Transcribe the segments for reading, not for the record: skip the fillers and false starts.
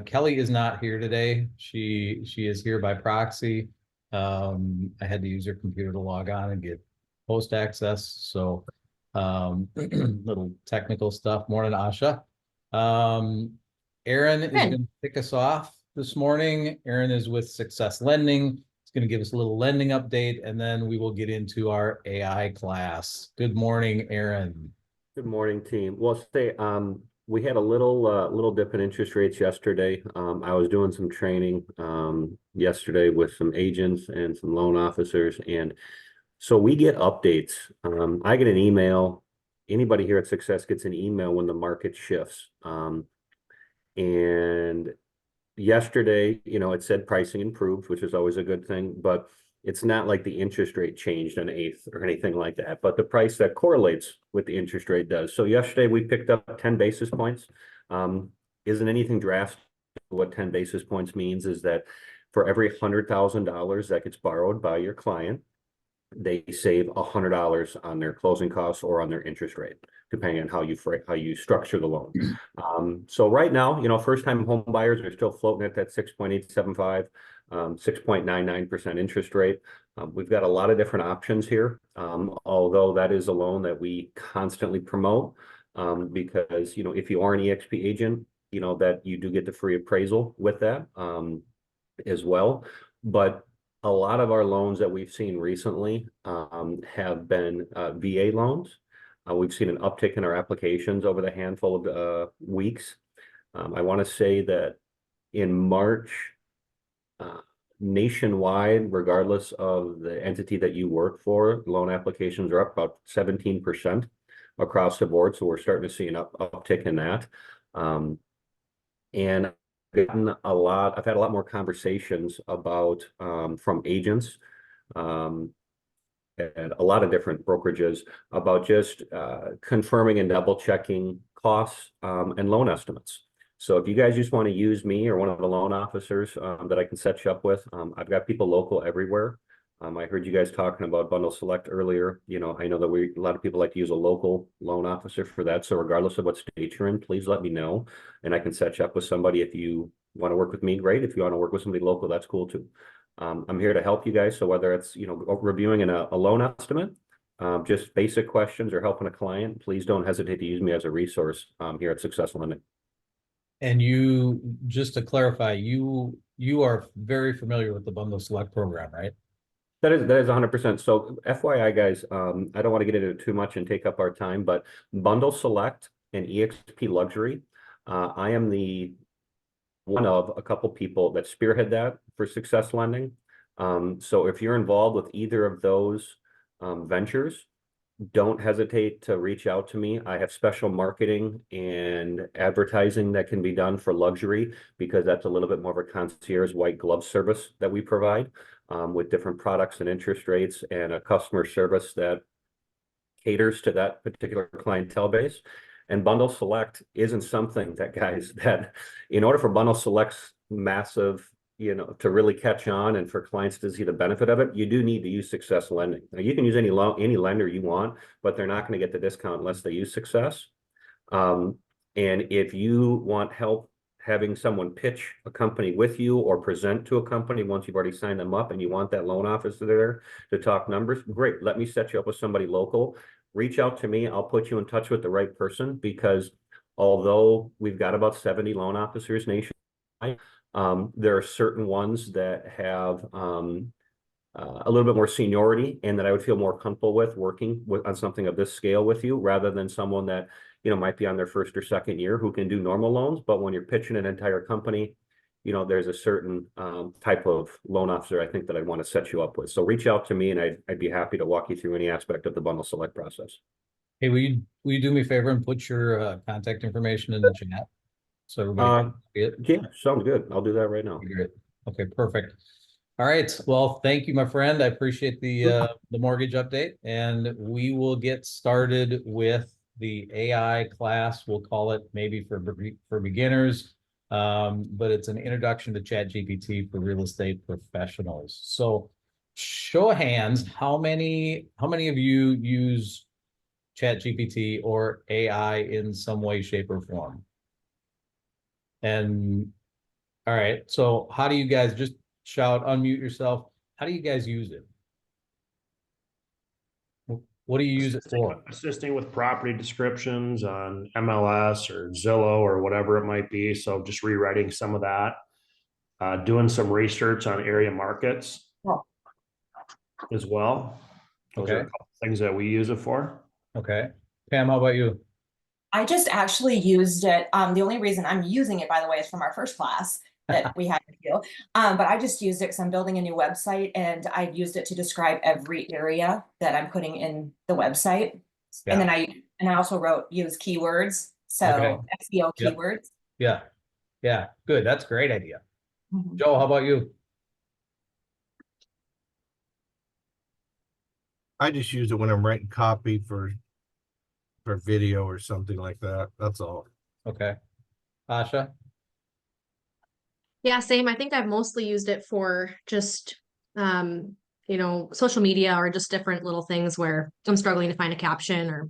Kelly is not here today. She is here by proxy. I had to use her computer to log on and get host access. So little technical stuff. Morning, Asha. Um, Aaron is going to kick us off this morning. Aaron is with Success Lending. He's going to give us a little lending update, and then we will get into our AI class. Good morning, Aaron. Good morning, team. Well, we had a little dip in interest rates yesterday. I was doing some training yesterday with some agents and some loan officers, and so we get updates. I get an email. Anybody here at Success gets an email when the market shifts. And yesterday, it said pricing improved, which is always a good thing, but it's not like the interest rate changed an eighth or anything like that, but the price that correlates with the interest rate does. So yesterday we picked up 10 basis points. Isn't anything drastic. What 10 basis points means is that for every $100,000 that gets borrowed by your client, they save $100 on their closing costs or on their interest rate, depending on how you structure the loan. So right now, first-time home buyers are still floating at that 6.875, 6.99% interest rate. We've got a lot of different options here, although that is a loan that we constantly promote because if you are an EXP agent, that you do get the free appraisal with that as well. But a lot of our loans that we've seen recently have been VA loans. We've seen an uptick in our applications over the handful of weeks. I want to say that in March, nationwide, regardless of the entity that you work for, loan applications are up about 17% across the board. So we're starting to see an uptick in that. And I've had a lot more conversations about from agents and a lot of different brokerages about just confirming and double checking costs and loan estimates. So if you guys just want to use me or one of the loan officers that I can set you up with, I've got people local everywhere. I heard you guys talking about Bundle Select earlier. I know that a lot of people like to use a local loan officer for that. So regardless of what state you're in, please let me know, and I can set you up with somebody. If you want to work with me, great. If you want to work with somebody local, that's cool too. I'm here to help you guys. So whether it's reviewing a loan estimate, just basic questions, or helping a client, please don't hesitate to use me as a resource here at Success Lending. And just to clarify, you are very familiar with the Bundle Select program, right? That is 100%. So FYI, guys, I don't want to get into it too much and take up our time, but Bundle Select and EXP Luxury, I am one of a couple people that spearhead that for Success Lending. So if you're involved with either of those ventures, don't hesitate to reach out to me. I have special marketing and advertising that can be done for luxury because that's a little bit more of a concierge white glove service that we provide with different products and interest rates and a customer service that caters to that particular clientele base. And Bundle Select isn't something that, guys, that in order for Bundle Select's massive to really catch on and for clients to see the benefit of it, you do need to use Success Lending. Now, you can use any lender you want, but they're not going to get the discount unless they use Success. And if you want help having someone pitch a company with you or present to a company once you've already signed them up and you want that loan officer there to talk numbers, great. Let me set you up with somebody local. Reach out to me. I'll put you in touch with the right person because although we've got about 70 loan officers nationwide, there are certain ones that have a little bit more seniority and that I would feel more comfortable with working on something of this scale with you rather than someone that, might be on their first or second year who can do normal loans. But when you're pitching an entire company, there's a certain type of loan officer I think that I'd want to set you up with. So reach out to me and I'd be happy to walk you through any aspect of the Bundle Select process. Hey, will you do me a favor and put your contact information in the chat so everybody can see it? Yeah, sounds good. I'll do that right now. Great. Okay, perfect. All right. Well, thank you, my friend. I appreciate the mortgage update, and we will get started with the AI class. We'll call it maybe for beginners, but it's an introduction to ChatGPT for real estate professionals. So, show of hands, how many of you use ChatGPT or AI in some way, shape, or form? And all right, so how do you guys just shout, unmute yourself? How do you guys use it? What do you use it for? Assisting with property descriptions on MLS or Zillow or whatever it might be. So just rewriting some of that, doing some research on area markets as well. Those are a Okay, couple things that we use it for. okay. Pam, how about you? I just actually used it. The only reason I'm using it, by the way, is from our first class that we had to do. But I just used it because I'm building a new website, and I used it to describe every area that I'm putting in the website. And then I also use keywords, so Okay. SEO Yep. keywords. Yeah, yeah, good. That's a great idea. Mhm. Joe, how about you? I just use it when I'm writing copy for video or something like that. That's all. Okay. Asha? Yeah, same. I think I've mostly used it for just, social media or just different little things where I'm struggling to find a caption or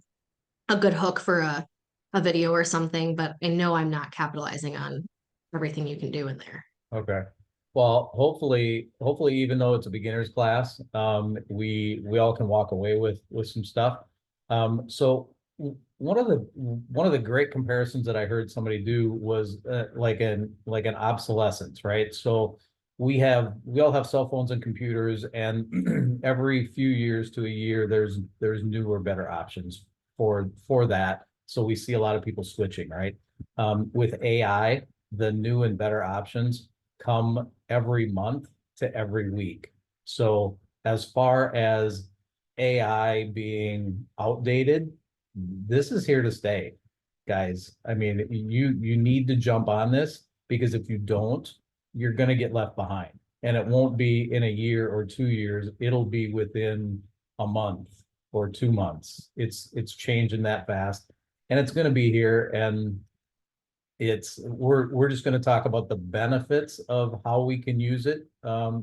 a good hook for a video or something, but I know I'm not capitalizing on everything you can do in there. Okay. Well, hopefully, even though it's a beginner's class, we all can walk away with some stuff. So one of the great comparisons that I heard somebody do was like an obsolescence, right? So we all have cell phones and computers, and every few years to a year, there's newer, better options for that. So we see a lot of people switching, right? With AI, the new and better options come every month to every week. So as far as AI being outdated, this is here to stay, guys. I mean, you need to jump on this, because if you don't, you're going to get left behind. And it won't be in a year or 2 years. It'll be within a month or 2 months. It's changing that fast, and it's going to be here. And we're just going to talk about the benefits of how we can use it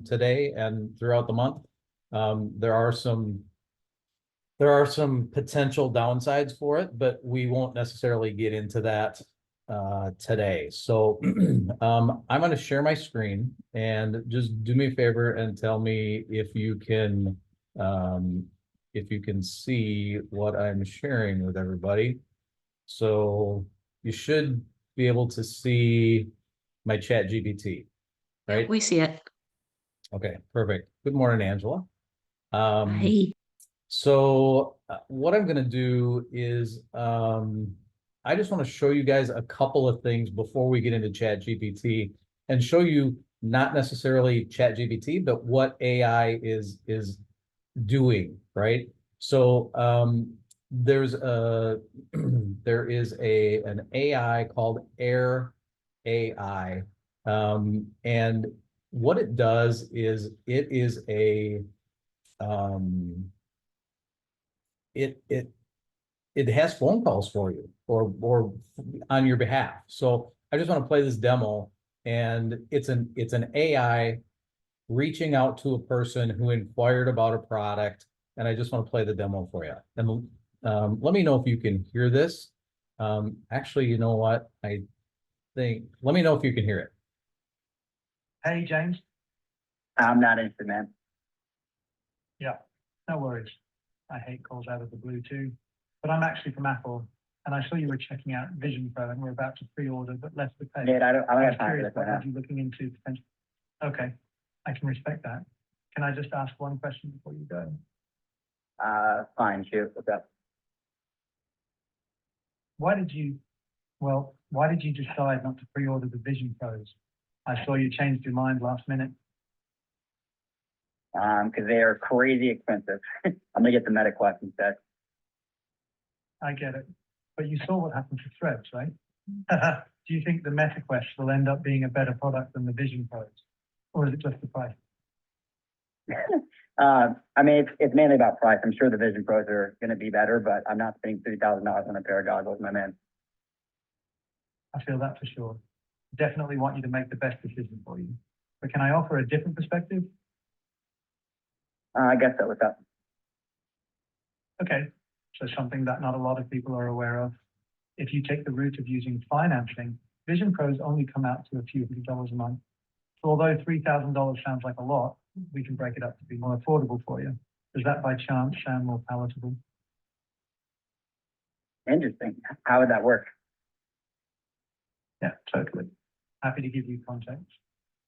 today and throughout the month. There are some potential downsides for it, but we won't necessarily get into that today. So I'm going to share my screen, and just do me a favor and tell me if you can see what I'm sharing with everybody. So you should be able to see my ChatGPT, right? We see it. Okay, perfect. Good morning, Angela. Hey. So what I'm going to do is I just want to show you guys a couple of things before we get into ChatGPT, and show you not necessarily ChatGPT, but what AI is doing, right? So there is an AI called Air AI, and what it does is it is a it has phone calls for you, or on your behalf. So I just want to play this demo, and it's an AI reaching out to a person who inquired about a product, and I just want to play the demo for you. And let me know if you can hear this. Actually, you know what? Let me know if you can hear it. Hey, James. I'm not interested, man. Yeah, no worries. I hate calls out of the blue too, but I'm actually from Apple, and I saw you were checking out Vision Pro, and we're about to pre-order, but left the pay. Dude, I don't I was have time for curious, this right what now. are you looking into potentially? Okay, I can respect that. Can I just ask one question before you go? Fine, shoot, what's up? Why did you decide not to pre-order the Vision Pros? I saw you changed your mind last minute. Because they are crazy expensive. I'm gonna get the Meta Quest instead. I get it, but you saw what happened to Threads, right? Do you think the Meta Quest will end up being a better product than the Vision Pros, or is it just the price? I mean, it's mainly about price. I'm sure the Vision Pros are going to be better, but I'm not spending $3,000 on a pair of goggles, my man. I feel that for sure. Definitely want you to make the best decision for you. But can I offer a different perspective? I guess so. What's up? Okay, so something that not a lot of people are aware of. If you take the route of using financing, Vision Pros only come out to a few $100 a month. So although $3,000 sounds like a lot, we can break it up to be more affordable for you. Does that by chance sound more palatable? Interesting. How would that work? Yeah, totally. Happy to give you context.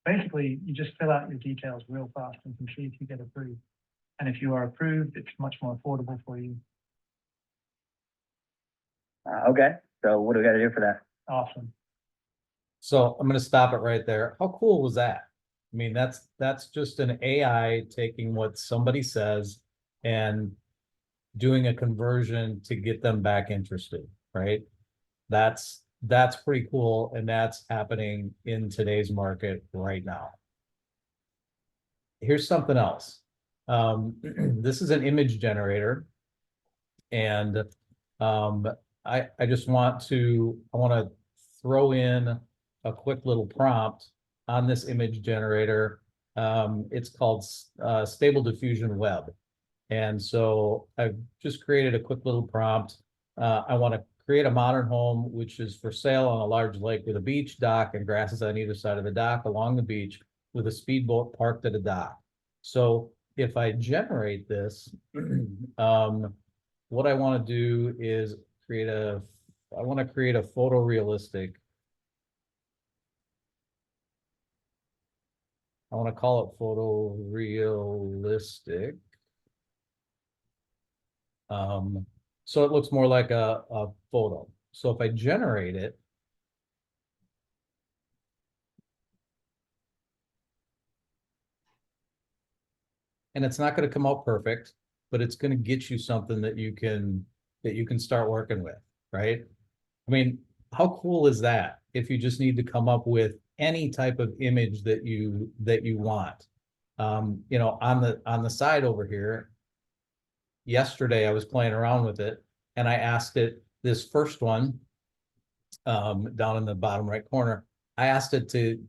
Basically, you just fill out your details real fast and can see if you get approved. And if you are approved, it's much more affordable for you. Okay, so what do we got to do for that? Awesome. So I'm going to stop it right there. How cool was that? I mean, that's just an AI taking what somebody says and doing a conversion to get them back interested, right? That's pretty cool, and that's happening in today's market right now. Here's something else. This is an image generator, and I want to throw in a quick little prompt on this image generator. It's called Stable Diffusion Web. And so I've just created a quick little prompt. I want to create a modern home, which is for sale on a large lake with a beach, dock, and grasses on either side of the dock along the beach with a speedboat parked at a dock. So if I generate this, what I want to do is I want to create a photorealistic. I want to call it photorealistic. So it looks more like a photo. So if I generate it, and it's not going to come out perfect, but it's going to get you something that you can start working with, right? I mean, how cool is that? If you just need to come up with any type of image that you want. You know, on the side over here, yesterday I was playing around with it, and I asked it this first one, down in the bottom right corner. I asked it to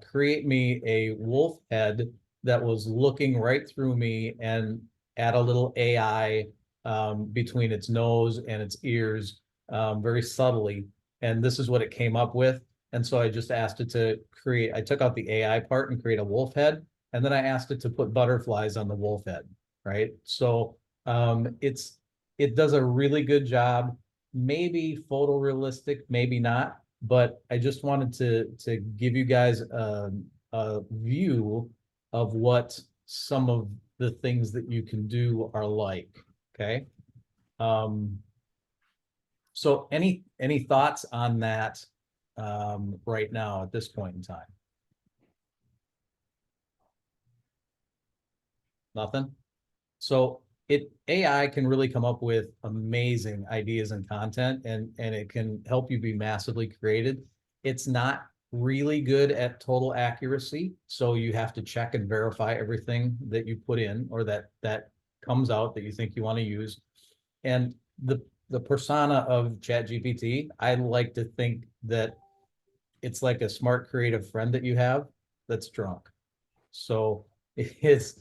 create me a wolf head that was looking right through me and add a little AI between its nose and its ears, very subtly. And this is what it came up with. And so I just asked it to create, I took out the AI part and create a wolf head. And then I asked it to put butterflies on the wolf head, right? So it does a really good job, maybe photorealistic, maybe not, but I just wanted to give you guys a view of what some of the things that you can do are like, okay? So any thoughts on that right now at this point in time? Nothing? So AI can really come up with amazing ideas and content, and it can help you be massively creative. It's not really good at total accuracy, so you have to check and verify everything that you put in or that comes out that you think you want to use. And the persona of ChatGPT, I like to think that it's like a smart, creative friend that you have that's drunk. So it's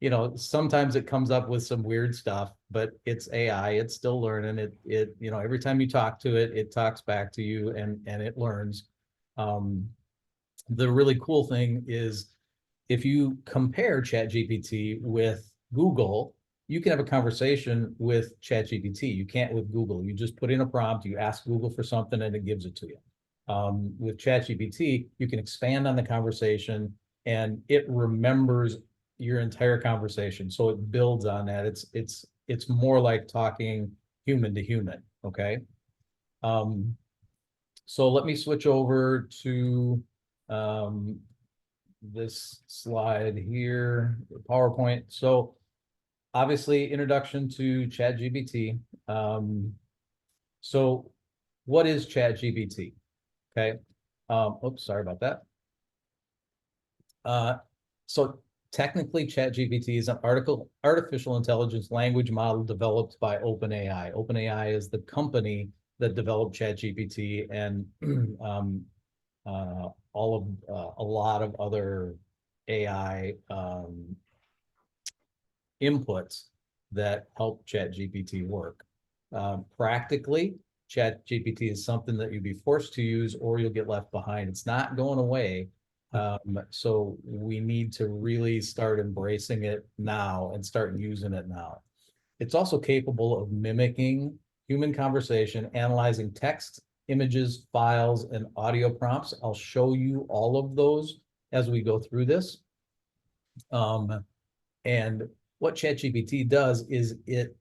you know, sometimes it comes up with some weird stuff, but it's AI, it's still learning. It you know, every time you talk to it, it talks back to you and it learns. The really cool thing is if you compare ChatGPT with Google, you can have a conversation with ChatGPT. You can't with Google. You just put in a prompt, you ask Google for something, and it gives it to you. With ChatGPT, you can expand on the conversation, and it remembers your entire conversation. So it builds on that. It's more like talking human to human. Okay. So let me switch over to this slide here, the PowerPoint. So obviously introduction to ChatGPT. So what is ChatGPT? Okay. Oops, sorry about that. So technically ChatGPT is an artificial intelligence language model developed by OpenAI. OpenAI is the company that developed ChatGPT and a lot of other AI inputs that help ChatGPT work. Practically, ChatGPT is something that you'd be forced to use or you'll get left behind. It's not going away. So we need to really start embracing it now and start using it now. It's also capable of mimicking human conversation, analyzing text, images, files, and audio prompts. I'll show you all of those as we go through this. And what ChatGPT does is it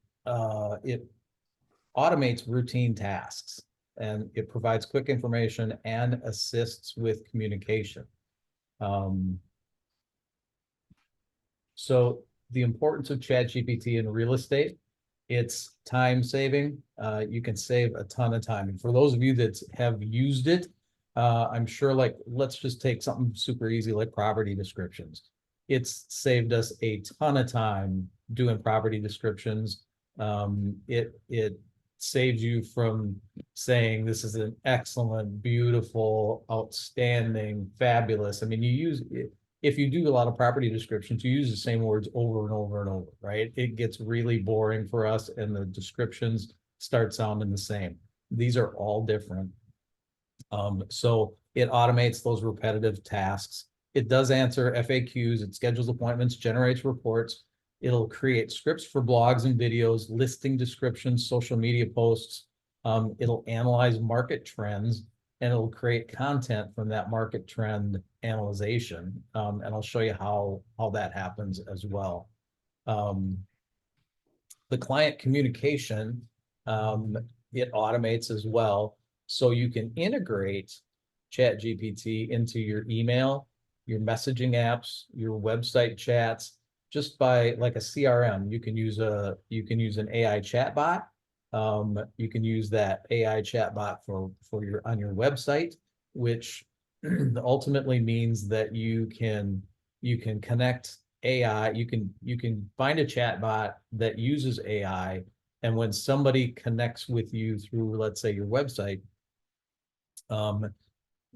automates routine tasks, and it provides quick information and assists with communication. So the importance of ChatGPT in real estate, it's time saving. You can save a ton of time. And for those of you that have used it, I'm sure, like, let's just take something super easy like property descriptions. It's saved us a ton of time doing property descriptions. It saves you from saying this is an excellent, beautiful, outstanding, fabulous. I mean, you use it. If you do a lot of property descriptions, you use the same words over and over and over, right? It gets really boring for us and the descriptions start sounding the same. These are all different. So it automates those repetitive tasks. It does answer FAQs, it schedules appointments, generates reports. It'll create scripts for blogs and videos, listing descriptions, social media posts. It'll analyze market trends, and it'll create content from that market trend analyzation. And I'll show you how that happens as well. The client communication, it automates as well. So you can integrate ChatGPT into your email, your messaging apps, your website chats, just by like a CRM. You can use an AI chatbot. You can use that AI chatbot for your on your website, which ultimately means that you can connect AI. You can find a chatbot that uses AI, and when somebody connects with you through, let's say, your website,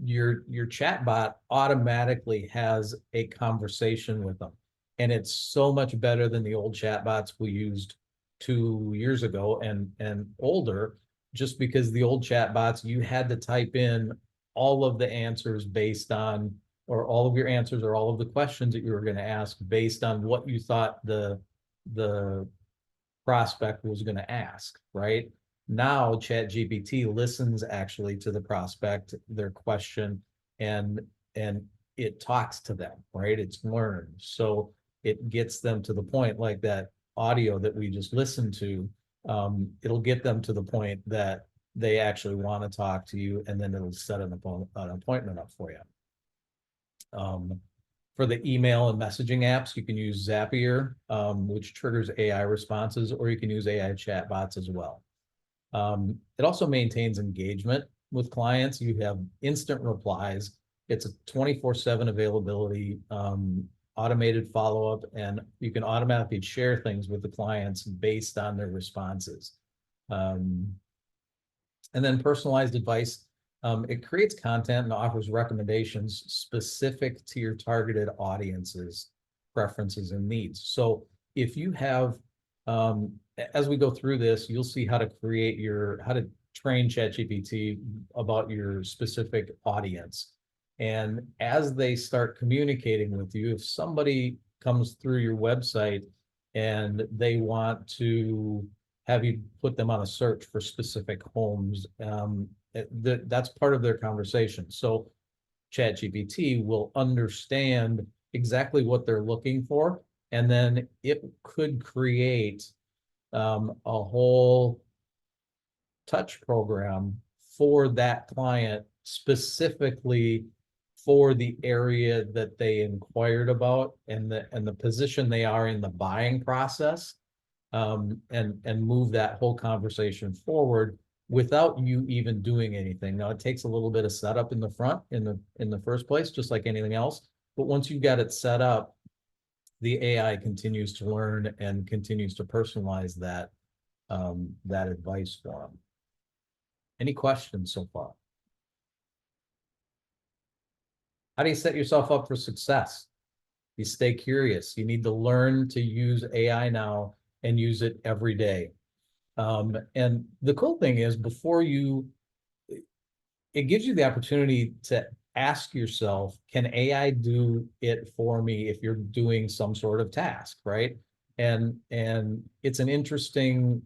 your chatbot automatically has a conversation with them. And it's so much better than the old chatbots we used 2 years ago and older, just because the old chatbots, you had to type in all of the answers based on, or all of your answers or all of the questions that you were going to ask based on what you thought the prospect was going to ask, right? Now ChatGPT listens actually to the prospect, their question, and it talks to them, right? It's learned. So it gets them to the point, like that audio that we just listened to. It'll get them to the point that they actually want to talk to you, and then it'll set an appointment up for you. For the email and messaging apps, you can use Zapier, which triggers AI responses, or you can use AI chatbots as well. It also maintains engagement with clients. You have instant replies. It's a 24/7 availability, automated follow-up, and you can automatically share things with the clients based on their responses. And then personalized advice. It creates content and offers recommendations specific to your targeted audience's preferences and needs. So if you have, as we go through this, you'll see how to train ChatGPT about your specific audience. And as they start communicating with you, if somebody comes through your website and they want to have you put them on a search for specific homes, that's part of their conversation. So ChatGPT will understand exactly what they're looking for, and then it could create a whole touch program for that client specifically for the area that they inquired about and the position they are in the buying process, and move that whole conversation forward without you even doing anything. Now, it takes a little bit of setup in the front, in the first place, just like anything else. But once you've got it set up, the AI continues to learn and continues to personalize that advice for them. Any questions so far? How do you set yourself up for success? You stay curious. You need to learn to use AI now and use it every day. And the cool thing is it gives you the opportunity to ask yourself, can AI do it for me if you're doing some sort of task, right? And it's an interesting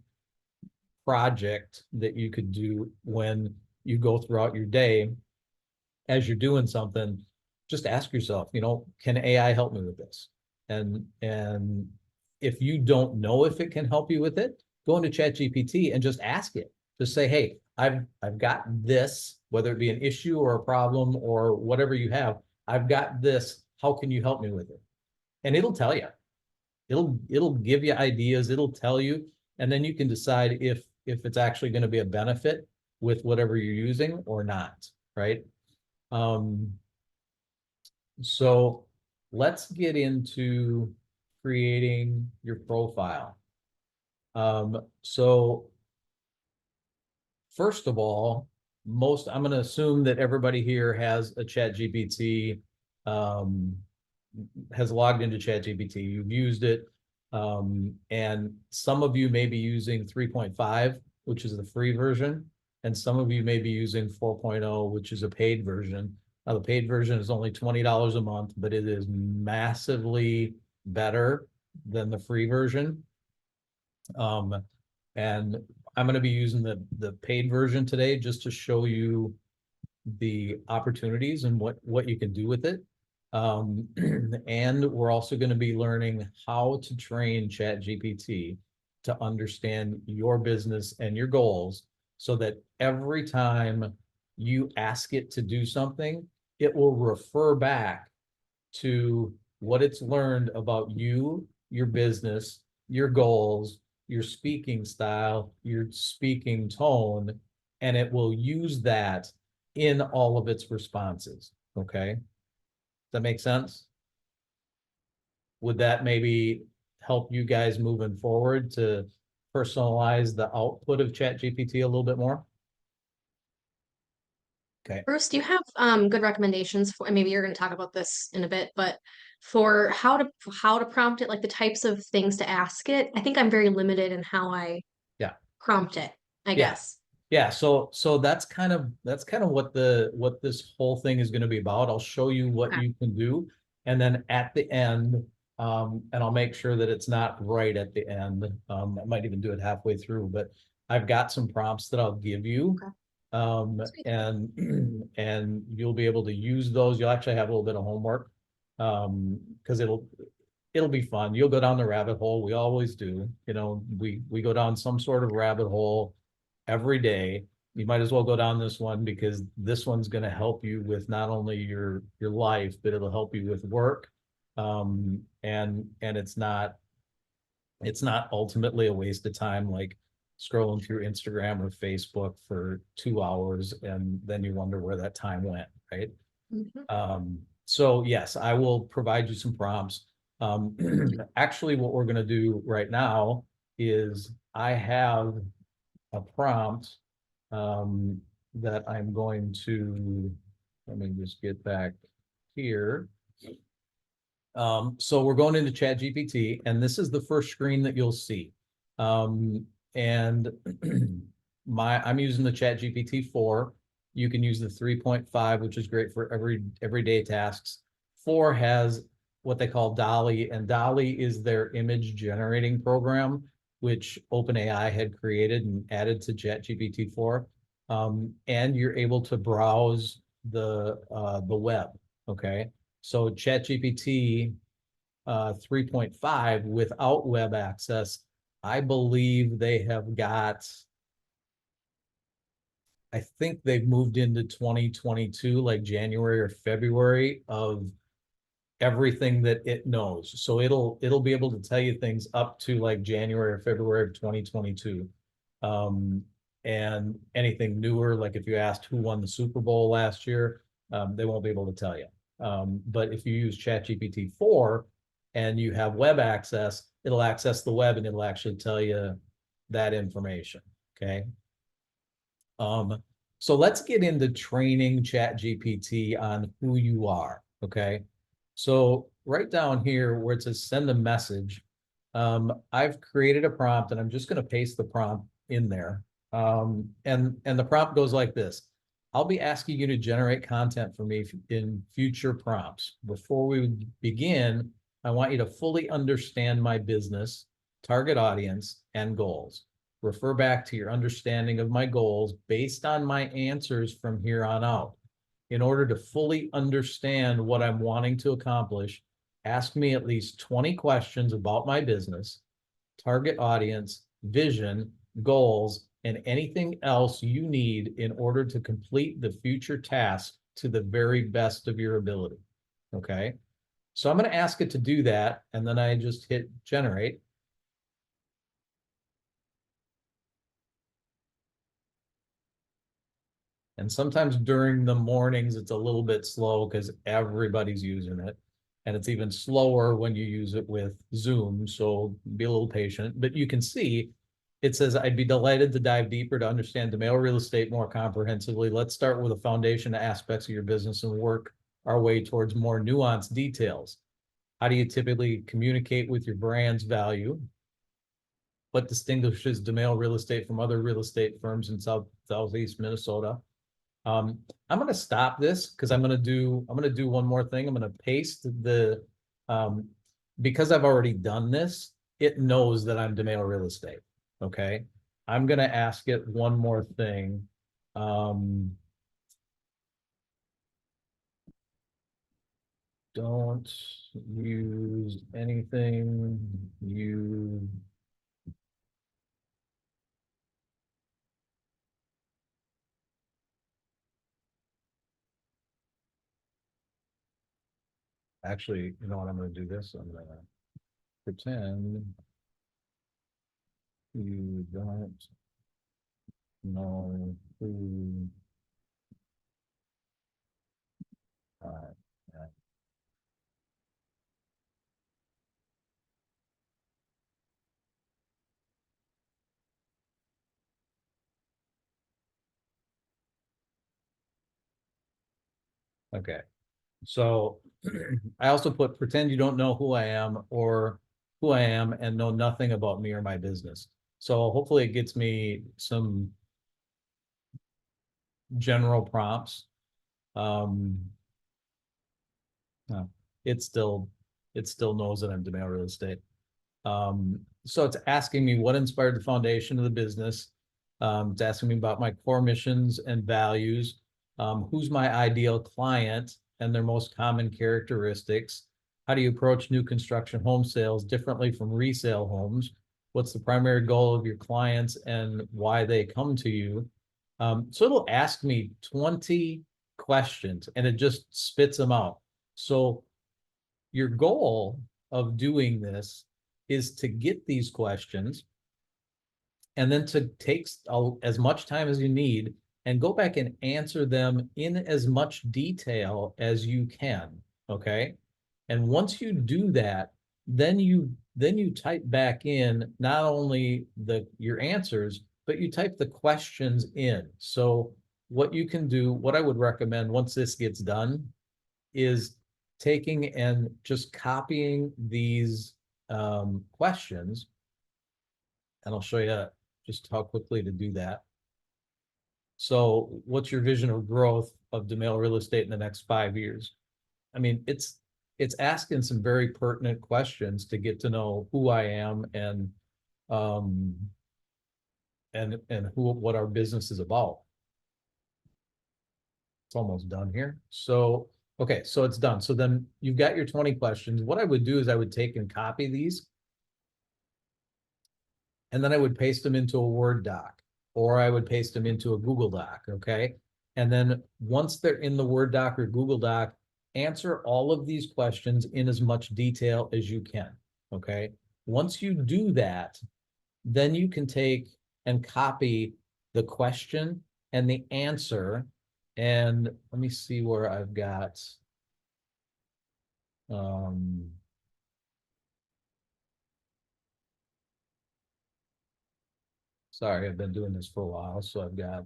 project that you could do when you go throughout your day as you're doing something. Just ask yourself, can AI help me with this? And if you don't know if it can help you with it, go into ChatGPT and just ask it. Just say, hey, I've got this, whether it be an issue or a problem or whatever you have, I've got this. How can you help me with it? And it'll tell you. It'll give you ideas. It'll tell you, and then you can decide if it's actually going to be a benefit with whatever you're using or not, right? So let's get into creating your profile. So first of all, I'm going to assume that everybody here has a ChatGPT, has logged into ChatGPT. You've used it. And some of you may be using 3.5, which is the free version. And some of you may be using 4.0, which is a paid version. Now, the paid version is only $20 a month, but it is massively better than the free version. And I'm going to be using the paid version today just to show you the opportunities and what you can do with it. And we're also going to be learning how to train ChatGPT to understand your business and your goals so that every time you ask it to do something, it will refer back to what it's learned about you, your business, your goals, your speaking style, your speaking tone, and it will use that in all of its responses. Okay. Does that make sense? Would that maybe help you guys moving forward to personalize the output of ChatGPT a little bit more? Okay. Bruce, do you have good recommendations for, and maybe you're going to talk about this in a bit, but for how to prompt it, like the types of things to ask it? I think I'm very limited in how I prompt it, I guess. Yeah, so that's kind of what this whole thing is going to be about. I'll show you what you can do, and then at the end, and I'll make sure that it's not right at the end. I might even do it halfway through, but I've got some prompts that I'll give you. And you'll be able to use those. You'll actually have a little bit of homework, because it'll be fun. You'll go down the rabbit hole. We always do. We go down some sort of rabbit hole every day. You might as well go down this one because this one's going to help you with not only your life, but it'll help you with work. And it's not ultimately a waste of time like scrolling through Instagram or Facebook for 2 hours and then you wonder where that time went, right? So yes, I will provide you some prompts. Actually, what we're going to do right now is I have a prompt that I'm going to, let me just get back here. So we're going into ChatGPT, and this is the first screen that you'll see. And I'm using the ChatGPT 4. You can use the 3.5, which is great for everyday tasks. 4 has what they call DALL-E, and DALL-E is their image generating program, which OpenAI had created and added to ChatGPT 4. And you're able to browse the web. Okay, so ChatGPT 3.5 without web access, I believe they have got, I think they've moved into 2022, like January or February, of everything that it knows. So it'll be able to tell you things up to like January or February of 2022. And anything newer, like if you asked who won the Super Bowl last year, they won't be able to tell you. But if you use ChatGPT 4 and you have web access, it'll access the web and it'll actually tell you that information. Okay. So let's get into training ChatGPT on who you are. Okay. So right down here where it says send a message, I've created a prompt and I'm just going to paste the prompt in there. And the prompt goes like this. I'll be asking you to generate content for me in future prompts. Before we begin, I want you to fully understand my business, target audience, and goals. Refer back to your understanding of my goals based on my answers from here on out. In order to fully understand what I'm wanting to accomplish, ask me at least 20 questions about my business, target audience, vision, goals, and anything else you need in order to complete the future task to the very best of your ability. Okay. So I'm going to ask it to do that. And then I just hit generate. And sometimes during the mornings, it's a little bit slow because everybody's using it. And it's even slower when you use it with Zoom. So be a little patient. But you can see it says, I'd be delighted to dive deeper to understand DeMail real estate more comprehensively. Let's start with the foundation aspects of your business and work our way towards more nuanced details. How do you typically communicate with your brand's value? What distinguishes DeMail Real Estate from other real estate firms in Southeast Minnesota? I'm going to stop this because I'm going to do one more thing. I'm going to paste the because I've already done this, it knows that I'm DeMail Real Estate. Okay. I'm going to ask it one more thing. Don't use anything you actually, you know what, I'm going to do this. I'm going to pretend you don't know who I am. Okay. So I also put pretend you don't know who I am or who I am and know nothing about me or my business. So hopefully it gets me some general prompts. No, it still knows that I'm DeMail Real Estate. So it's asking me what inspired the foundation of the business. It's asking me about my core missions and values. Who's my ideal client and their most common characteristics? How do you approach new construction home sales differently from resale homes? What's the primary goal of your clients and why they come to you? So it'll ask me 20 questions and it just spits them out. So your goal of doing this is to get these questions and then to take as much time as you need and go back and answer them in as much detail as you can. Okay. And once you do that, then you type back in not only your answers, but you type the questions in. So what you can do, what I would recommend once this gets done is taking and just copying these questions. And I'll show you just how quickly to do that. So what's your vision of growth of DeMail Real Estate in the next 5 years? I mean, it's asking some very pertinent questions to get to know who I am and what our business is about. It's almost done here. So, okay, so it's done. So then you've got your 20 questions. What I would do is I would take and copy these and then I would paste them into a Word doc or I would paste them into a Google Doc, okay? And then once they're in the Word doc or Google Doc, answer all of these questions in as much detail as you can, okay? Once you do that, then you can take and copy the question and the answer. And let me see where I've got, sorry, I've been doing this for a while. So I've got,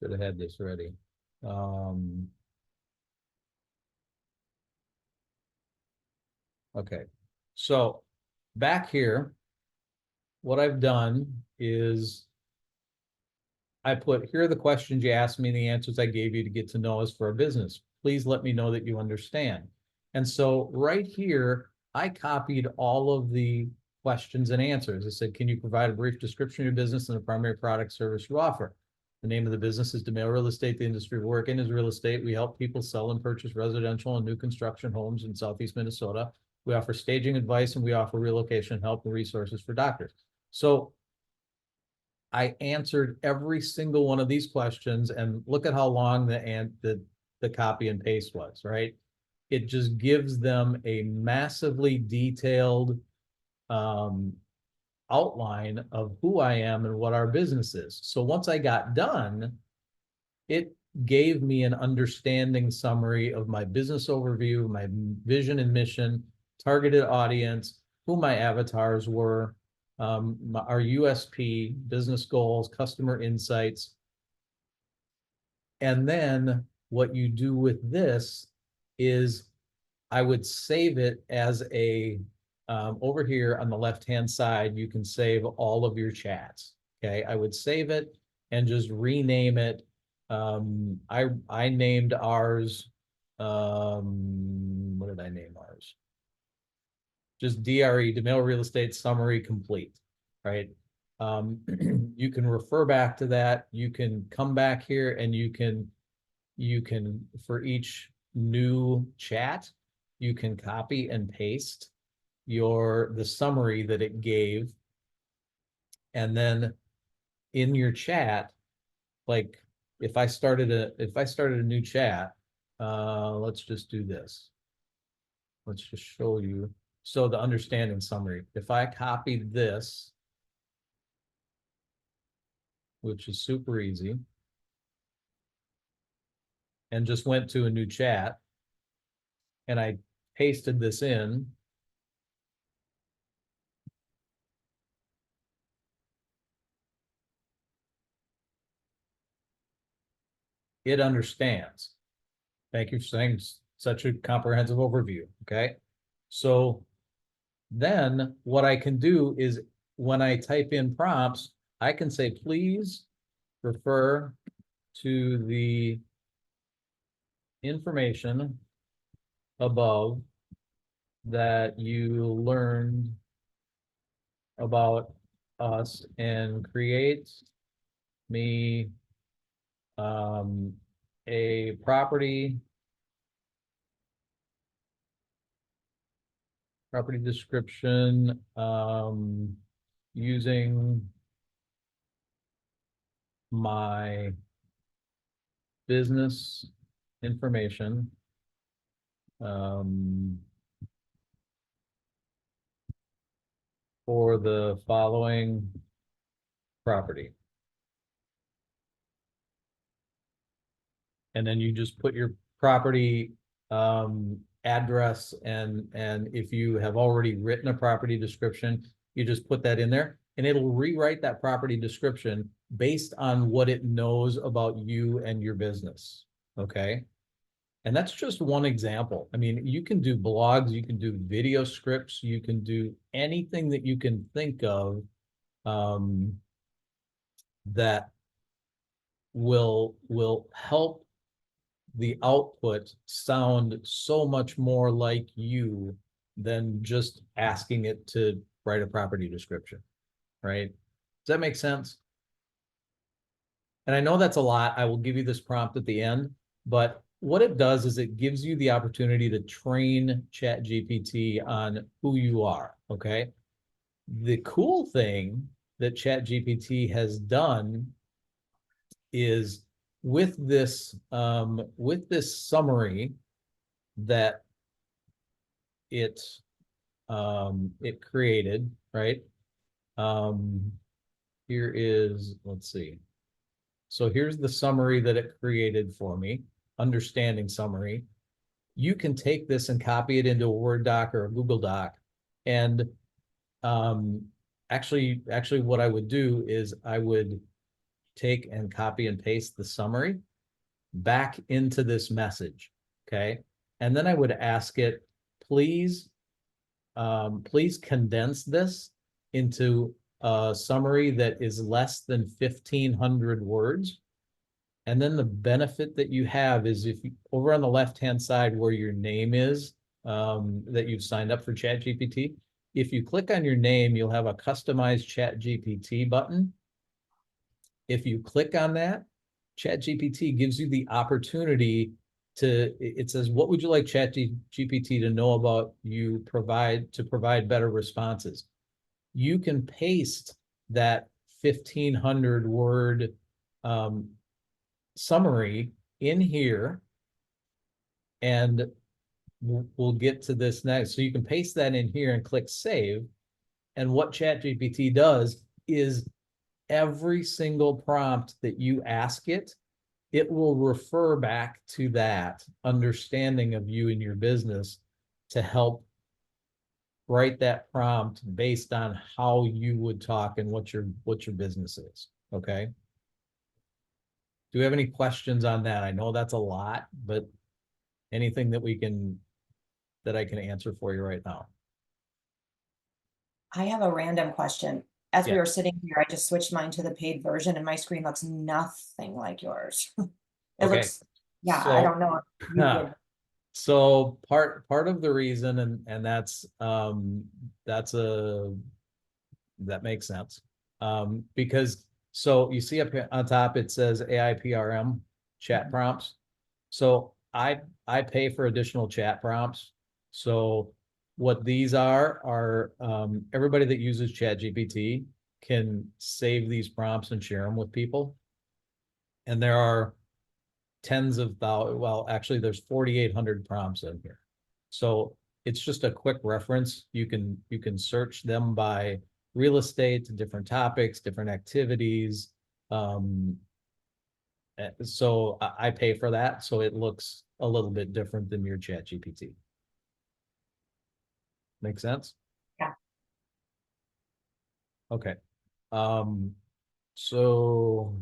Should have had this ready. Okay, so back here, what I've done is I put, here are the questions you asked me and the answers I gave you to get to know us for a business. Please let me know that you understand. And so right here, I copied all of the questions and answers. I said, can you provide a brief description of your business and the primary product service you offer? The name of the business is DeMail Real Estate. The industry we work in is real estate. We help people sell and purchase residential and new construction homes in Southeast Minnesota. We offer staging advice and we offer relocation help and resources for doctors. So I answered every single one of these questions, and look at how long the copy and paste was, right? It just gives them a massively detailed outline of who I am and what our business is. So once I got done, it gave me an understanding summary of my business overview, my vision and mission, targeted audience, who my avatars were, our USP, business goals, customer insights. And then what you do with this is I would save it as a, over here on the left-hand side, you can save all of your chats. Okay, I would save it and just rename it. I named ours, what did I name ours? Just DRE, DeMail Real Estate Summary Complete, right? You can refer back to that. You can come back here and you can, for each new chat, you can copy and paste the summary that it gave. And then in your chat, like if I started a new chat, let's just do this. Let's just show you. So the understanding summary, if I copied this, which is super easy, and just went to a new chat, and I pasted this in, it understands. Thank you for saying such a comprehensive overview, okay? So then what I can do is when I type in prompts, I can say, please refer to the information above that you learned about us and create me a property description using my business information for the following property. And then you just put your property address, and if you have already written a property description, you just put that in there and it'll rewrite that property description based on what it knows about you and your business. Okay. And that's just one example. I mean, you can do blogs, you can do video scripts, you can do anything that you can think of that will help the output sound so much more like you than just asking it to write a property description, right? Does that make sense? And I know that's a lot. I will give you this prompt at the end, but what it does is it gives you the opportunity to train ChatGPT on who you are, okay? The cool thing that ChatGPT has done is with this summary that it created, right? Here is, let's see. So here's the summary that it created for me, understanding summary. You can take this and copy it into a Word doc or a Google Doc. And actually what I would do is I would take and copy and paste the summary back into this message, okay? And then I would ask it, please condense this into a summary that is less than 1,500 words. And then the benefit that you have is if you, over on the left-hand side where your name is, that you've signed up for ChatGPT, if you click on your name, you'll have a customized ChatGPT button. If you click on that, ChatGPT gives you the opportunity to, it says, what would you like ChatGPT to know about you to provide better responses? You can paste that 1,500 word summary in here, and we'll get to this next. So you can paste that in here and click save. And what ChatGPT does is every single prompt that you ask it, it will refer back to that understanding of you and your business to help write that prompt based on how you would talk and what your business is. Okay. Do we have any questions on that? I know that's a lot, but anything that I can answer for you right now? I have a random question. As we Yeah. were sitting here, I just switched mine to the paid version and my screen looks nothing like yours. It Okay. looks, yeah, I So- don't know. If you would- So part of the reason, and that makes sense. Because so you see up here on top, it says AI PRM chat prompts. So I pay for additional chat prompts. So what these are everybody that uses ChatGPT can save these prompts and share them with people. And there are tens of thousands, well, actually there's 4,800 prompts in here. So it's just a quick reference. You can search them by real estate, different topics, different activities. So I pay for that. So it looks a little bit different than your ChatGPT. Make sense? Yeah. Okay. So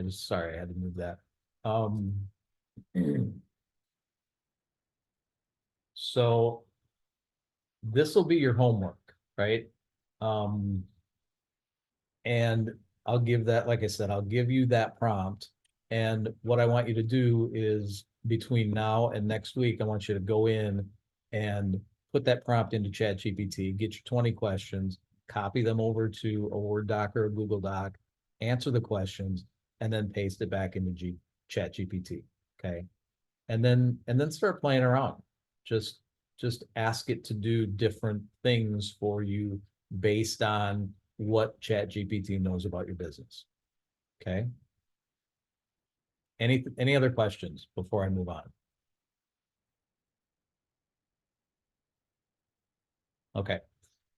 sorry, I had to move that. So this will be your homework, right? And I'll give that, like I said, I'll give you that prompt. And what I want you to do is between now and next week, I want you to go in and put that prompt into ChatGPT, get your 20 questions, copy them over to a Word doc or a Google Doc, answer the questions, and then paste it back into ChatGPT. Okay. And then start playing around. Just ask it to do different things for you based on what ChatGPT knows about your business. Okay. Any other questions before I move on? Okay.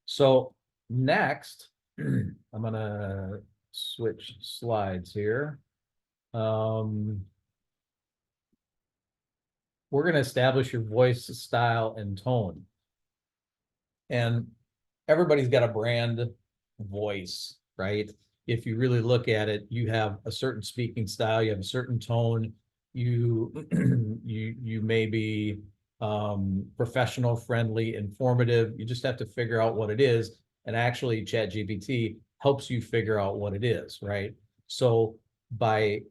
So next, I'm gonna switch slides here. We're gonna establish your voice, style, and tone. And everybody's got a brand voice, right? If you really look at it, you have a certain speaking style, you have a certain tone, you may be professional, friendly, informative. You just have to figure out what it is. And actually ChatGPT helps you figure out what it is, right? So by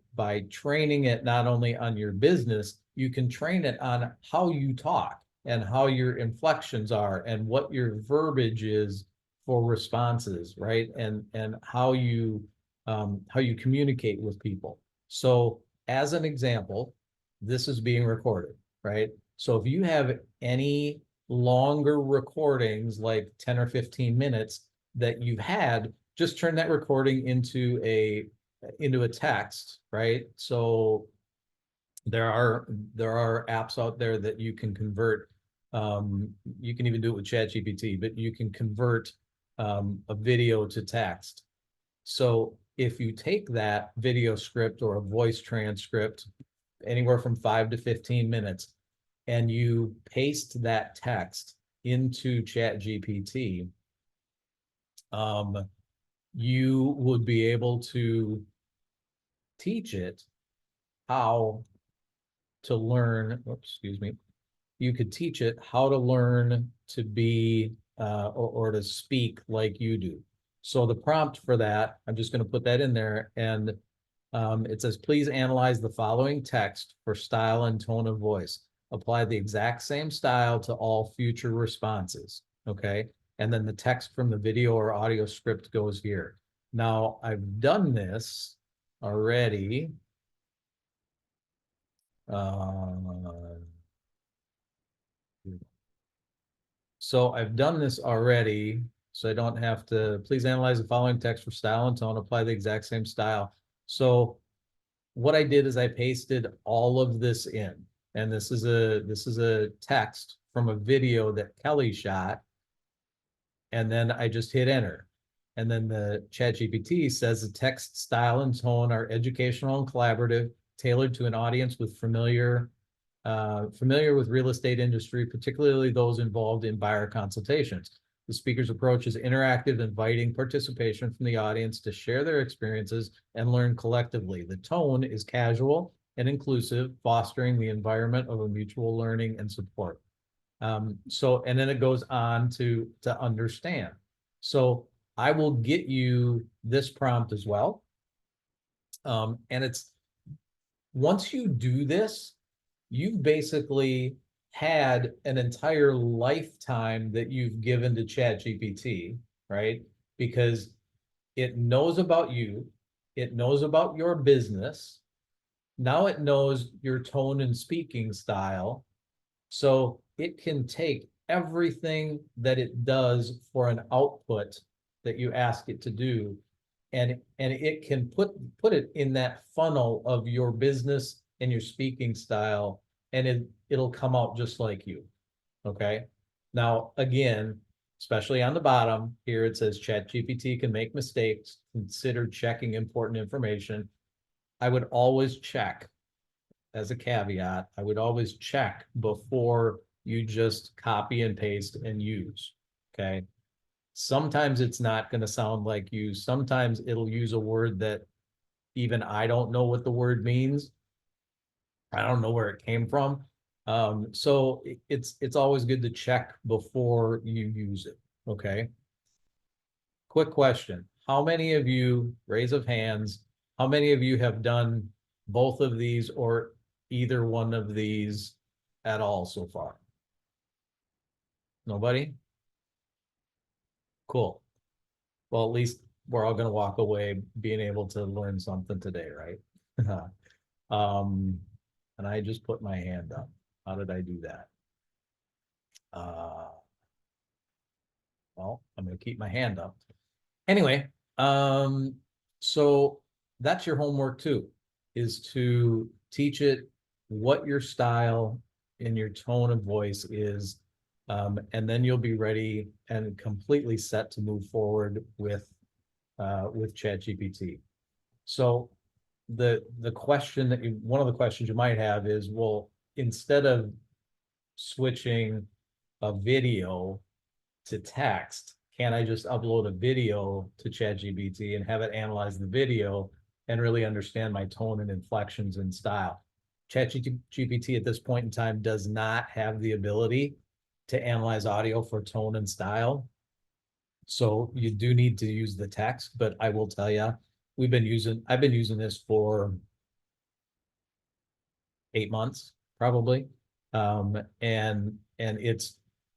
training it not only on your business, you can train it on how you talk and how your inflections are and what your verbiage is for responses, right? And how you communicate with people. So as an example, this is being recorded, right? So if you have any longer recordings, like 10 or 15 minutes that you've had, just turn that recording into a text, right? So there are apps out there that you can convert. You can even do it with ChatGPT, but you can convert a video to text. So if you take that video script or a voice transcript, anywhere from 5 to 15 minutes, and you paste that text into ChatGPT, you would be able to teach it how to learn, oops, excuse me. You could teach it how to learn to be or to speak like you do. So the prompt for that, I'm just going to put that in there, and it says, please analyze the following text for style and tone of voice. Apply the exact same style to all future responses. Okay. And then the text from the video or audio script goes here. Now, I've done this already. So I've done this already, so I don't have to, please analyze the following text for style and tone, apply the exact same style. So what I did is I pasted all of this in, and this is a text from a video that Kelly shot, and then I just hit enter. And then the ChatGPT says the text style and tone are educational and collaborative, tailored to an audience with familiar with real estate industry, particularly those involved in buyer consultations. The speaker's approach is interactive, inviting participation from the audience to share their experiences and learn collectively. The tone is casual and inclusive, fostering the environment of a mutual learning and support. And then it goes on to understand. So I will get you this prompt as well. And it's, once you do this, you've basically had an entire lifetime that you've given to ChatGPT, right? Because it knows about you, it knows about your business. Now it knows your tone and speaking style. So it can take everything that it does for an output that you ask it to do, and it can put it in that funnel of your business and your speaking style, and it'll come out just like you. Okay. Now, again, especially on the bottom here, it says ChatGPT can make mistakes. Consider checking important information. I would always check, as a caveat, I would always check before you just copy and paste and use. Okay. Sometimes it's not going to sound like you. Sometimes it'll use a word that even I don't know what the word means. I don't know where it came from. So it's always good to check before you use it. Okay. Quick question. How many of you, raise of hands, how many of you have done both of these or either one of these at all so far? Nobody? Cool. Well, at least we're all going to walk away being able to learn something today, right? And I just put my hand up. How did I do that? Well, I'm going to keep my hand up. Anyway, so that's your homework too, is to teach it what your style and your tone of voice is. And then you'll be ready and completely set to move forward with ChatGPT. So the question that one of the questions you might have is, well, instead of switching a video to text, can I just upload a video to ChatGPT and have it analyze the video and really understand my tone and inflections and style? ChatGPT at this point in time does not have the ability to analyze audio for tone and style. So you do need to use the text, but I will tell you, I've been using this for 8 months, probably. And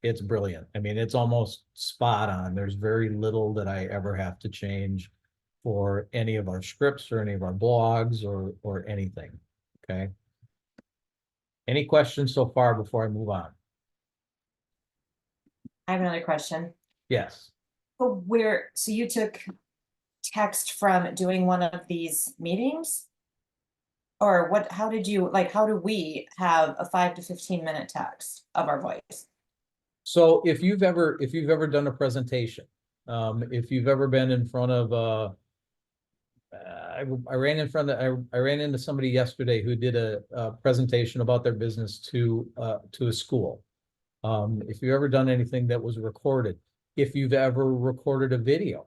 it's brilliant. I mean, it's almost spot on. There's very little that I ever have to change for any of our scripts or any of our blogs or anything. Okay. Any questions so far before I move on? I have another question. Yes. So you took text from doing one of these meetings? Or what, how did you, like, how do we have a 5 to 15 minute text of our voice? So if you've ever done a presentation, if you've ever been in front of I ran into somebody yesterday who did a presentation about their business to a school. If you've ever done anything that was recorded, if you've ever recorded a video,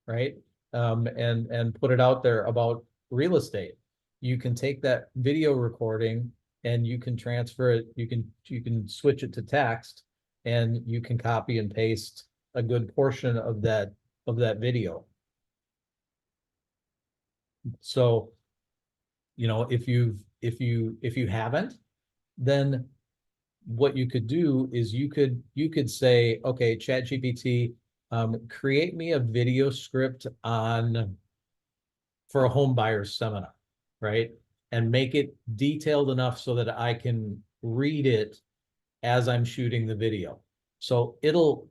right? And put it out there about real estate. You can take that video recording and you can transfer it, you can switch it to text, and you can copy and paste a good portion of that video. So, you know, if you haven't, then what you could do is you could say, okay, ChatGPT, create me a video script for a home buyer's seminar, right? And make it detailed enough so that I can read it as I'm shooting the video. So it'll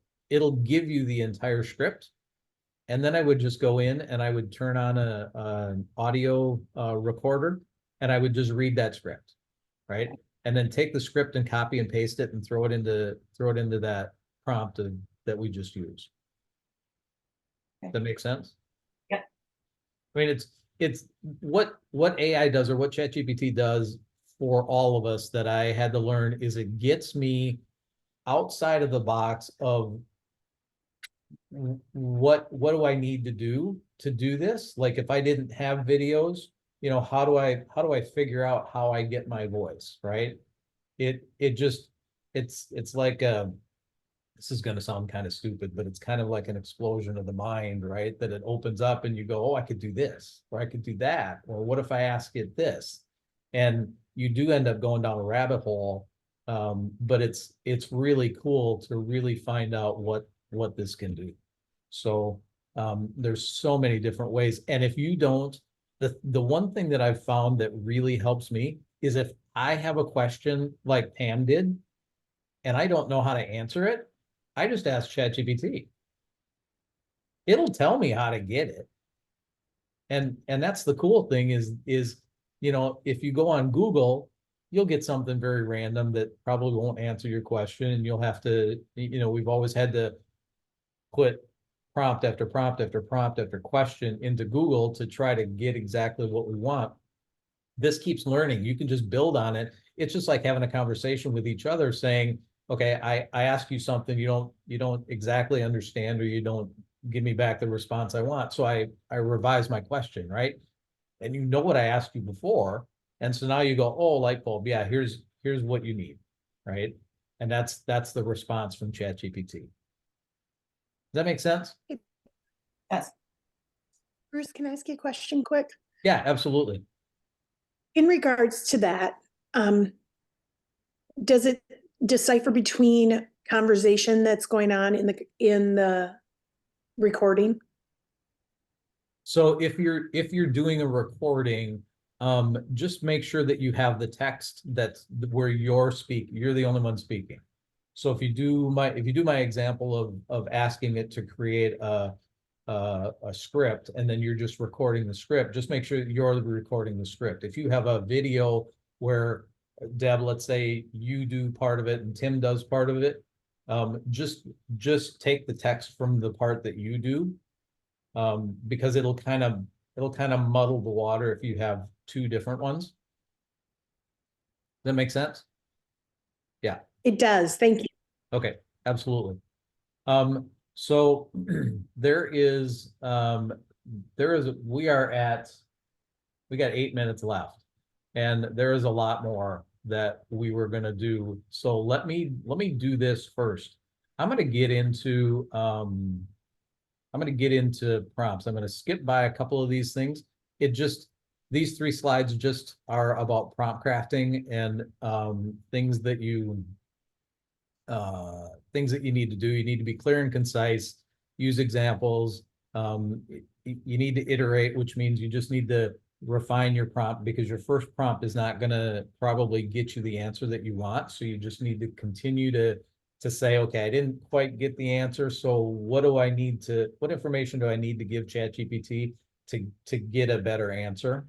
give you the entire script. And then I would just go in and I would turn on an audio recorder, and I would just read that script, right? And then take the script and copy and paste it and throw it into that prompt that we just used. Okay. That makes sense? Yeah. I mean, it's what AI does, or what ChatGPT does for all of us that I had to learn, is it gets me outside of the box of what do I need to do this? Like, if I didn't have videos, you know, how do I figure out how I get my voice, right? It's like this is going to sound kind of stupid, but it's kind of like an explosion of the mind, right? That it opens up and you go, oh, I could do this, or I could do that, or what if I ask it this? And you do end up going down a rabbit hole. But it's really cool to really find out what this can do. So there's so many different ways. And if you don't, the one thing that I've found that really helps me is if I have a question like Pam did, and I don't know how to answer it, I just ask ChatGPT. It'll tell me how to get it. And that's the cool thing is, you know, if you go on Google, you'll get something very random that probably won't answer your question, and you'll have to, you know, we've always had to put prompt after prompt after prompt after question into Google to try to get exactly what we want. This keeps learning. You can just build on it. It's just like having a conversation with each other, saying, okay, I ask you something you don't exactly understand, or you don't give me back the response I want. So I revise my question, right? And you know what I asked you before. And so now you go, oh, light bulb, yeah, here's what you need, right? And that's the response from ChatGPT. Does that make sense? Yes. Bruce, can I ask you a question quick? Yeah, absolutely. In regards to that, does it decipher between conversation that's going on in the recording? So if you're doing a recording, just make sure that you have the text that's where you're the only one speaking. So if you do my example of asking it to create a script, and then you're just recording the script, just make sure that you're recording the script. If you have a video where, Deb, let's say you do part of it and Tim does part of it, just take the text from the part that you do, because it'll kind of muddle the water if you have two different ones. Does that make sense? Yeah. It does. Thank you. Okay, absolutely. So we got 8 minutes left, and there is a lot more that we were going to do. So let me do this first. I'm going to get into prompts. I'm going to skip by a couple of these things. These 3 slides just are about prompt crafting and things that you need to do. You need to be clear and concise, use examples. You need to iterate, which means you just need to refine your prompt, because your first prompt is not going to probably get you the answer that you want. So you just need to continue to say, okay, I didn't quite get the answer. So what information do I need to give ChatGPT to get a better answer?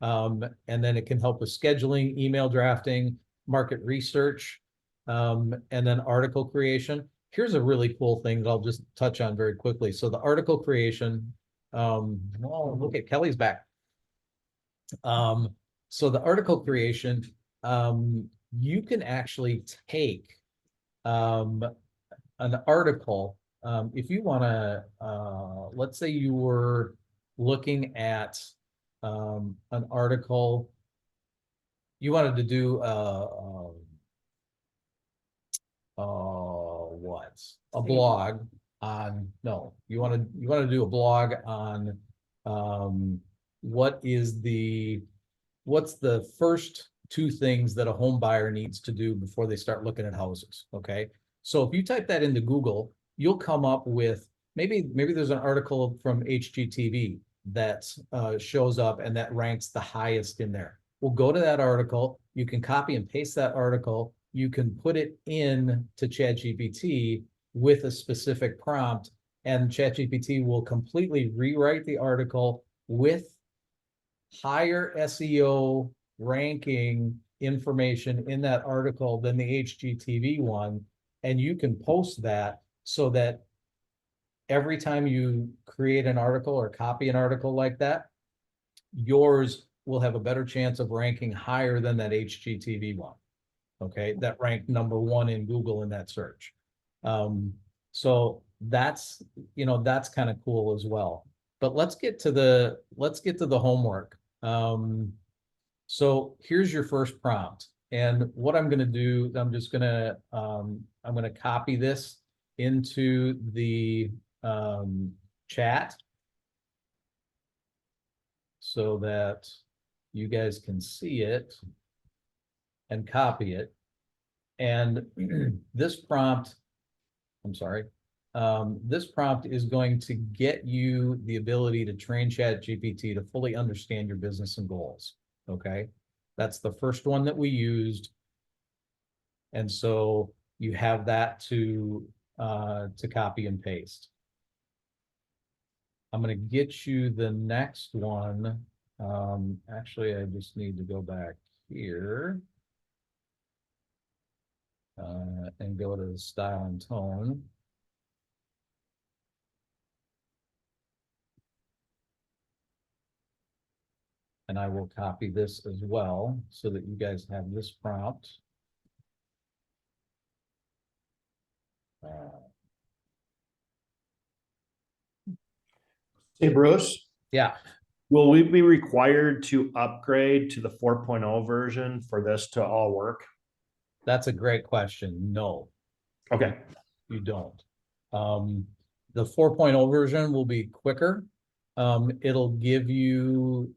And then it can help with scheduling, email drafting, market research, and then article creation. Here's a really cool thing that I'll just touch on very quickly. So the article creation, oh, look at Kelly's back. So the article creation, you can actually take an article if you wanna, let's say you were looking at, an article, you wanted to do, what? A blog on, no, you want to do a blog on, what's the first two things that a home buyer needs to do before they start looking at houses, okay? So if you type that into Google, you'll come up with, maybe there's an article from HGTV that shows up and that ranks the highest in there. We'll go to that article, you can copy and paste that article, you can put it in to ChatGPT with a specific prompt, and ChatGPT will completely rewrite the article with higher SEO ranking information in that article than the HGTV one. And you can post that so that every time you create an article or copy an article like that, yours will have a better chance of ranking higher than that HGTV one. Okay, that ranked #1 in Google in that search. So that's, that's kind of cool as well. But let's get to the homework. So here's your first prompt. And what I'm going to do, I'm going to copy this into the chat so that you guys can see it and copy it. And this prompt, this prompt is going to get you the ability to train ChatGPT to fully understand your business and goals. Okay, that's the first one that we used. And so you have that to copy and paste. I'm going to get you the next one. Actually, I just need to go back here and go to style and tone. And I will copy this as well so that you guys have this prompt. Hey, Bruce, Yeah, will we be required to upgrade to the 4.0 version for this to all work? that's a great question. No, Okay. you don't. The 4.0 version will be quicker. It'll give you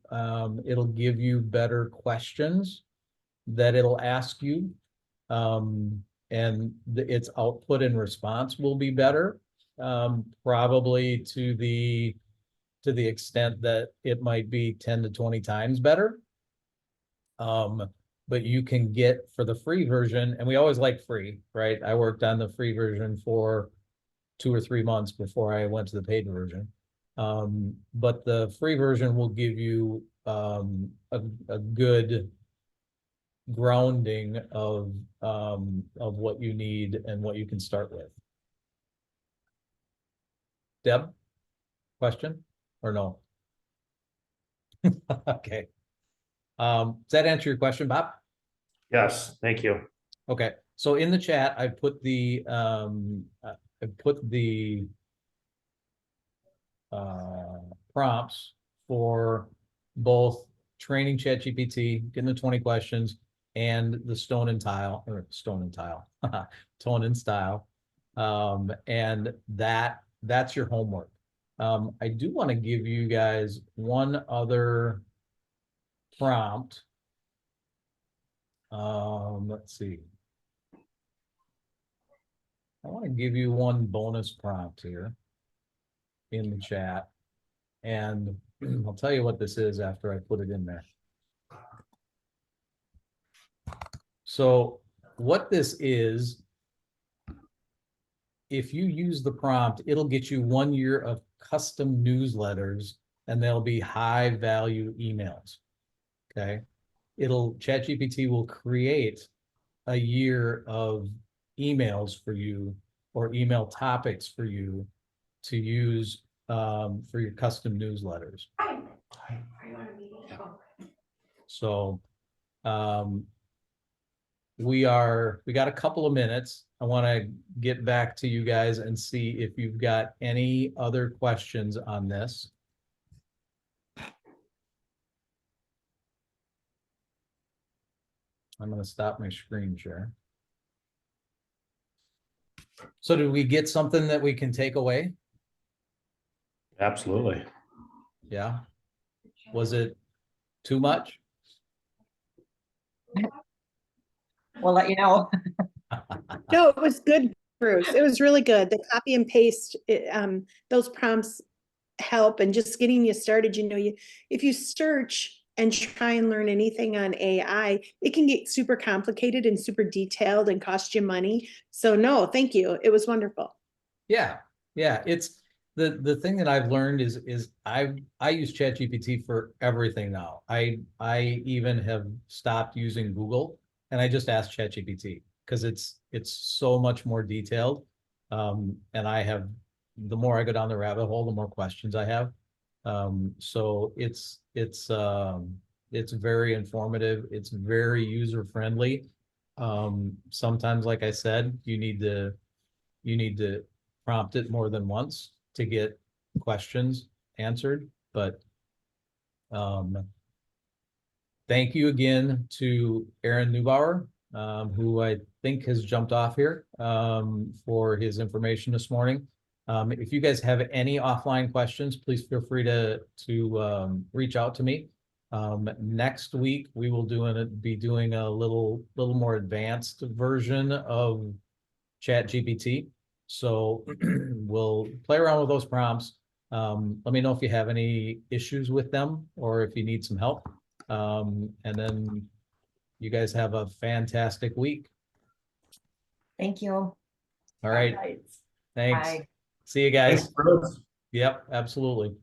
better questions that it'll ask you. And its output and response will be better. Probably to the extent that it might be 10 to 20 times better. But you can get for the free version, and we always like free, right? I worked on the free version for 2 or 3 months before I went to the paid version. But the free version will give you a good grounding of what you need and what you can start with. Deb, question or no? Okay. Does that answer your question, Bob? Yes, thank you. Okay, so in the chat, I put the prompts for both training ChatGPT, getting the 20 questions, and the tone and style. And that's your homework. I do want to give you guys one other prompt. Let's see. I want to give you one bonus prompt here in the chat. And I'll tell you what this is after I put it in there. So what this is, if you use the prompt, it'll get you 1 year of custom newsletters, and they'll be high value emails. Okay. ChatGPT will create a year of emails for you or email topics for you to use for your custom newsletters. So we got a couple of minutes. I want to get back to you guys and see if you've got any other questions on this. I'm going to stop my screen share. So did we get something that we can take away? Absolutely. Yeah. Was it too much? We'll let you know. No, it was good, Bruce. It was really good. The copy and paste, those prompts help, and just getting you started. If you search and try and learn anything on AI, it can get super complicated and super detailed and cost you money. So no, thank you. It was wonderful. Yeah. It's the thing that I've learned is I use ChatGPT for everything now. I even have stopped using Google and I just ask ChatGPT because it's so much more detailed. And the more I go down the rabbit hole, the more questions I have. So it's very informative. It's very user friendly. Sometimes, like I said, you need to prompt it more than once to get questions answered. But thank you again to Aaron Neubauer, who I think has jumped off here for his information this morning. If you guys have any offline questions, please feel free to reach out to me. Next week, we will be doing a little more advanced version of ChatGPT. So we'll play around with those prompts. Let me know if you have any issues with them or if you need some help. And then you guys have a fantastic week. Thank you. All right. Thanks. Bye. See you guys. Thanks, Bruce. Yep, absolutely.